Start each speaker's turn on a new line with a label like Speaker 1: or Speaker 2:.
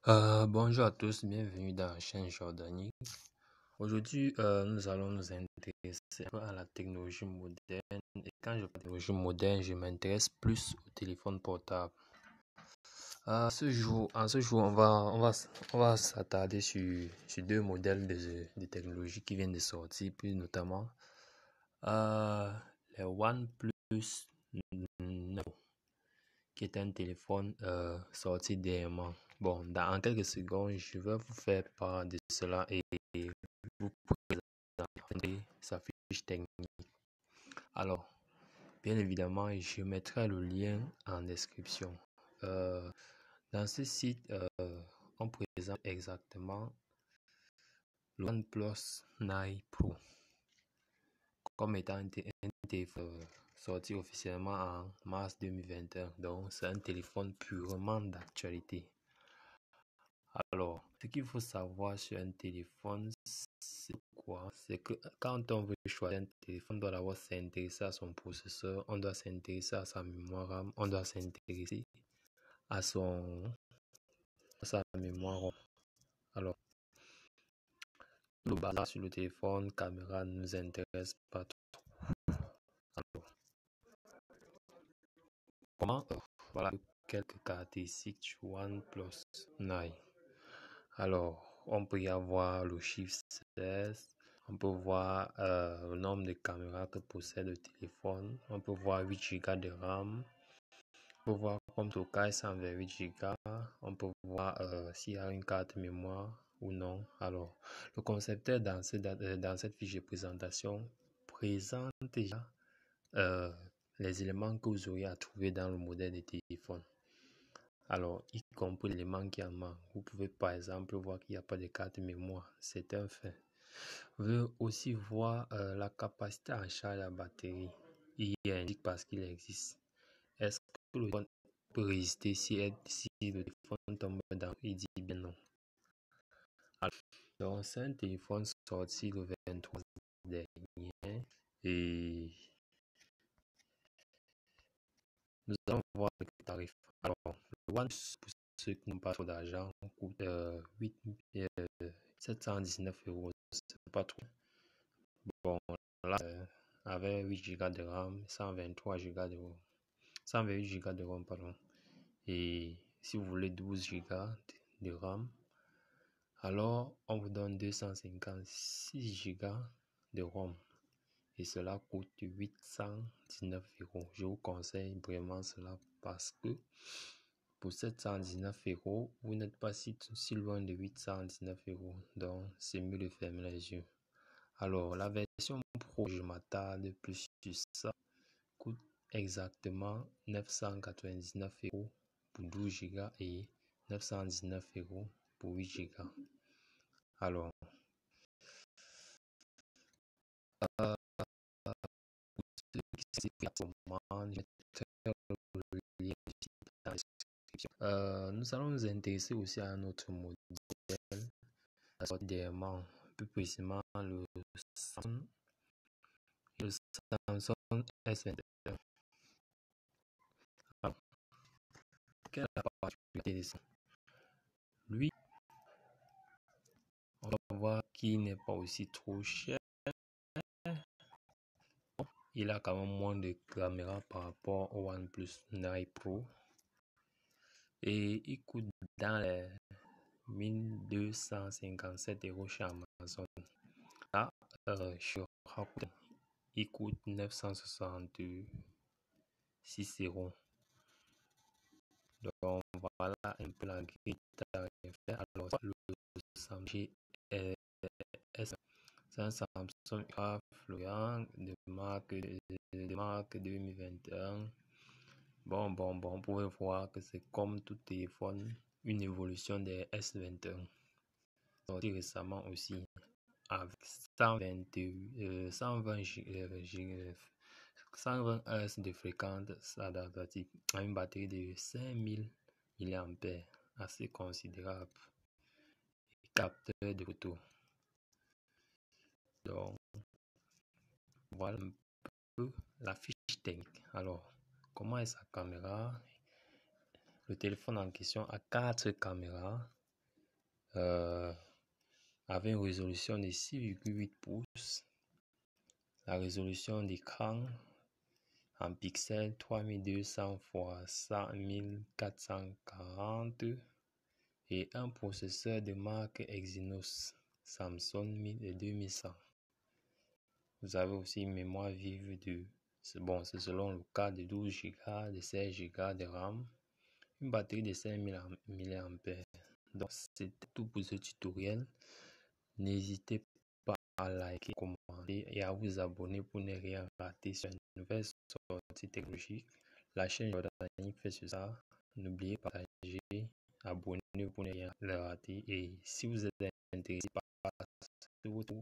Speaker 1: Bonjour à tous, bienvenue dans la chaîne Jordanique. Aujourd'hui, nous allons nous intéresser un peu à la technologie moderne. Et quand je parle de technologie moderne, je m'intéresse plus au téléphone portable. En ce jour, on va s'attarder sur deux modèles de technologie qui viennent de sortir, plus notamment les OnePlus 9, qui est un téléphone sorti dernièrement. Bon, en quelques secondes, je vais vous faire part de cela et vous présenter sa fiche technique. Alors, bien évidemment, je mettrai le lien en description. Dans ce site, on présente exactement le OnePlus 9 Pro comme étant un téléphone sorti officiellement en mars 2021. Donc, c'est un téléphone purement d'actualité. Alors, ce qu'il faut savoir sur un téléphone, c'est quoi? C'est que quand on veut choisir un téléphone, on doit d'abord s'intéresser à son processeur, on doit s'intéresser à sa mémoire RAM, on doit s'intéresser à sa mémoire ROM. Alors, le bazar sur le téléphone, caméra ne nous intéresse pas trop. Alors, comment? Voilà quelques caractéristiques du OnePlus 9. Alors, on peut y avoir le chiffre 16. On peut voir le nombre de caméras que possède le téléphone. On peut voir 8 Go de RAM. On peut voir comme stockage 128 Go. On peut voir s'il y a une carte mémoire ou non. Alors, le concepteur dans cette fiche de présentation présente déjà les éléments que vous auriez à trouver dans le modèle de téléphone. Alors, y compris l'élément qui en manque. Vous pouvez par exemple voir qu'il n'y a pas de carte mémoire. C'est un fait. Vous pouvez aussi voir la capacité en charge à la batterie. Il indique parce qu'il existe. Est-ce que le téléphone peut résister si le téléphone tombe dans? Il dit bien non. Alors, donc, c'est un téléphone sorti le 23 dernier et nous allons voir le tarif. Alors, le One, pour ceux qui n'ont pas trop d'argent, coûte 719 €. C'est pas trop. Bon, là, avec 8 Go de RAM, 128 Go de ROM, pardon. Et si vous voulez 12 Go de RAM, alors on vous donne 256 Go de ROM. Et cela coûte 819 €. Je vous conseille vraiment cela parce que pour 719 €, vous n'êtes pas si loin de 819 €. Donc, c'est mieux de fermer les yeux. Alors, la version Pro, je m'attarde plus sur ça, coûte exactement 999 € pour 12 Go et 919 € pour 8 Go. Alors, nous allons nous intéresser aussi à un autre modèle, plus précisément le Samsung S21. Alors, quelle est la particularité de ça? Lui, on va voir qu'il n'est pas aussi trop cher. Il a quand même moins de caméras par rapport au OnePlus 9 Pro. Et il coûte dans les 1257 € chez Amazon. Là, sur Rakuten, il coûte 966 €. Donc voilà un peu la grille tarifaire. Alors le Samsung S, c'est un Samsung Ultra Florian de marque 2021. Bon, vous pouvez voir que c'est comme tout téléphone, une évolution des S21. Sorti récemment aussi avec 120 Hz de fréquence adaptative à une batterie de 5000 mAh, assez considérable, et capteur de photo. Donc voilà un peu la fiche technique. Alors, comment est sa caméra? Le téléphone en question a 4 caméras. avec une résolution de 6,8 pouces. La résolution d'écran en pixels 3200 x 1440 et un processeur de marque Exynos Samsung 2100. Vous avez aussi une mémoire vive c'est selon le cas de 12 Go, de 16 Go de RAM, une batterie de 5000 mAh. Donc c'est tout pour ce tutoriel. N'hésitez pas à liker, commenter et à vous abonner pour ne rien rater sur une nouvelle sortie technologique. La chaîne Jordanic fait ça. N'oubliez pas de partager, abonner pour ne rien rater. Et si vous êtes intéressé par votre